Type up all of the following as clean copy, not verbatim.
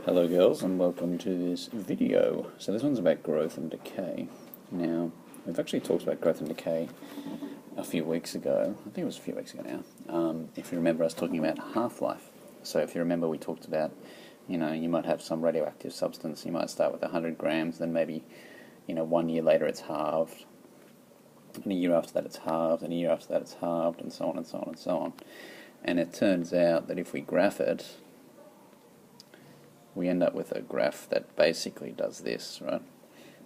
Hello girls and welcome to this video. So this one's about growth and decay. Now, we've actually talked about growth and decay a few weeks ago. I think it was a few weeks ago now. If you remember us talking about half-life. So if you remember we talked about, you might have some radioactive substance. You might start with 100 grams, then maybe, 1 year later it's halved. And a year after that it's halved, and a year after that it's halved, and so on and so on and so on. And it turns out that if we graph it, we end up with a graph that basically does this, right?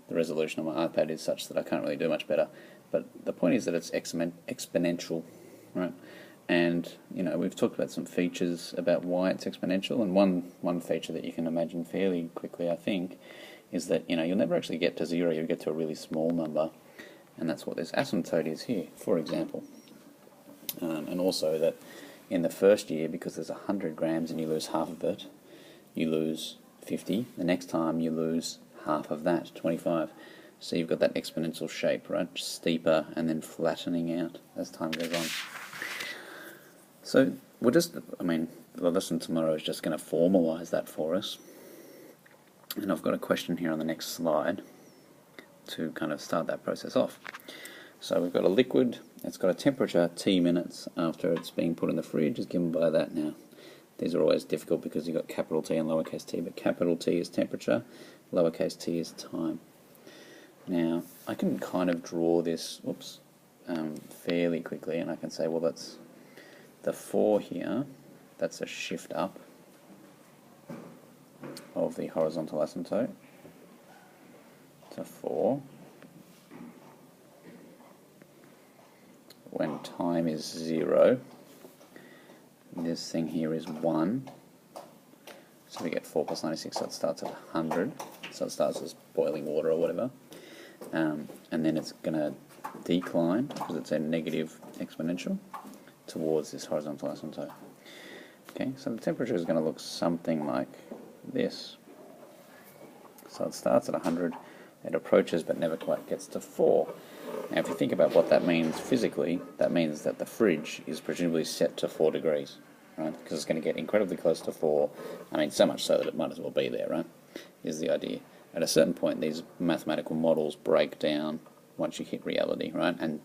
The resolution on my iPad is such that I can't really do much better, but the point is that it's exponential, right? And we've talked about some features about why it's exponential, and one feature that you can imagine fairly quickly, I think, is that you'll never actually get to zero. You'll get to a really small number, and that's what this asymptote is here, for example. And also that in the first year, because there's 100 grams and you lose half of it, you lose 50. The next time you lose half of that, 25. So you've got that exponential shape, right? Steeper and then flattening out as time goes on. So the lesson tomorrow is just going to formalize that for us. And I've got a question here on the next slide to kind of start that process off. So we've got a liquid, it's got a temperature T minutes after it's being put in the fridge, is given by that now. These are always difficult because you've got capital T and lowercase t, but capital T is temperature, lowercase t is time. Now, I can kind of draw this fairly quickly, and I can say, well, that's the 4 here, that's a shift up of the horizontal asymptote to 4. When time is 0, this thing here is 1, so we get 4 plus 96, so it starts at 100, so it starts as boiling water or whatever, and then it's going to decline, because it's a negative exponential, towards this horizontal asymptote. Okay, so the temperature is going to look something like this. So it starts at 100, it approaches but never quite gets to 4. Now if you think about what that means physically, that means that the fridge is presumably set to 4 degrees, right? Because it's going to get incredibly close to 4, so much so that it might as well be there, right? Is the idea. At a certain point these mathematical models break down once you hit reality, right? And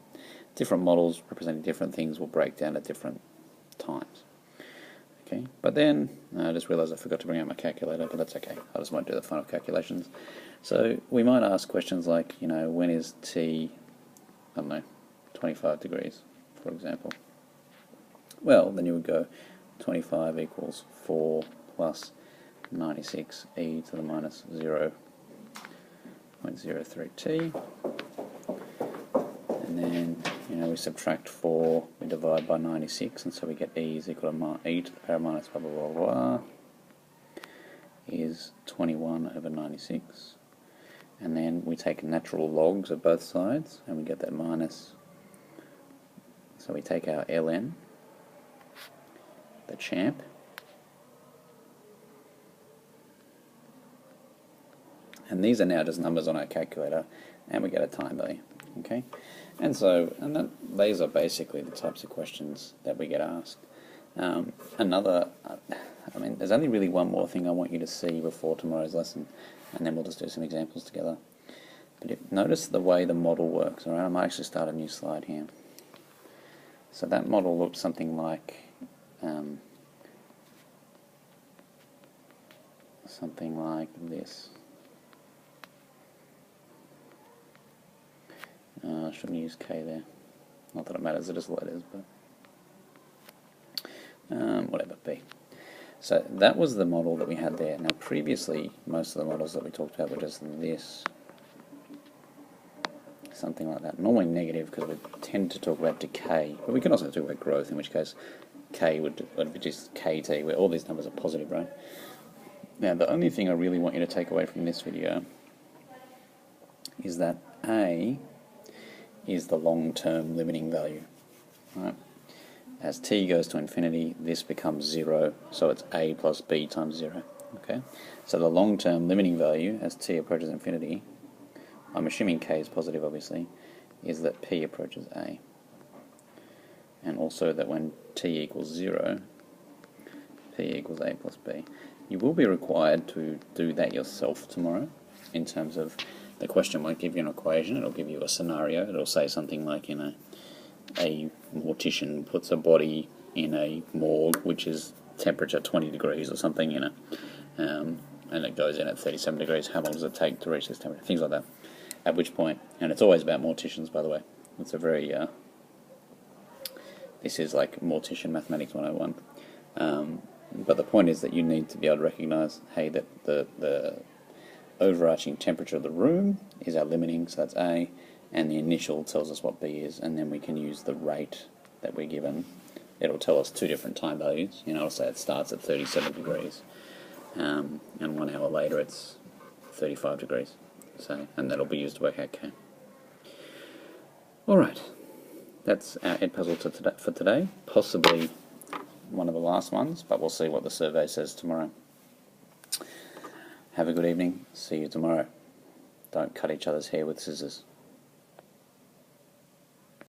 different models representing different things will break down at different times. Okay, but then I just realised I forgot to bring out my calculator, but that's okay. I just won't do the final calculations. So we might ask questions like, when is T, 25 degrees, for example. Well, then you would go 25 equals 4 plus 96 e to the minus 0.03t. And then, we subtract 4, we divide by 96, and so we get e is equal to e to the power minus blah, blah, blah, blah, is 21 over 96. And then we take natural logs of both sides, and we get that minus. So we take our ln, the champ, and these are now just numbers on our calculator, and we get a time value. Okay, these are basically the types of questions that we get asked. There's only really one more thing I want you to see before tomorrow's lesson, and then we'll just do some examples together. But notice the way the model works. Alright, I might actually start a new slide here. So that model looks something like this. I shouldn't use K there. Not that it matters, it is what it is, but whatever, B. So that was the model that we had there. Now previously, most of the models that we talked about were just this. Something like that. Normally negative, because we tend to talk about decay, but we can also talk about growth, in which case K would be just KT, where all these numbers are positive, right? Now the only thing I really want you to take away from this video is that A is the long-term limiting value, right? As t goes to infinity, this becomes 0, so it's a plus b times 0. Okay, so the long-term limiting value as t approaches infinity, I'm assuming k is positive obviously, is that p approaches a. And also that when t equals 0, p equals a plus b. You will be required to do that yourself tomorrow, in terms of the question won't give you an equation, it'll give you a scenario. It'll say something like, you know, a mortician puts a body in a morgue which is temperature 20 degrees or something, you know, and it goes in at 37 degrees, how long does it take to reach this temperature, things like that. At which point, and it's always about morticians, by the way, it's a very, this is like mortician mathematics 101, but the point is that you need to be able to recognise, hey, that the overarching temperature of the room is our limiting, so that's A, and the initial tells us what B is, and then we can use the rate that we're given. It'll tell us two different time values. You know, it'll say it starts at 37 degrees, and 1 hour later it's 35 degrees. So, and that'll be used to work out K. Alright, that's our Ed puzzle for today. Possibly one of the last ones, but we'll see what the survey says tomorrow. Have a good evening. See you tomorrow. Don't cut each other's hair with scissors.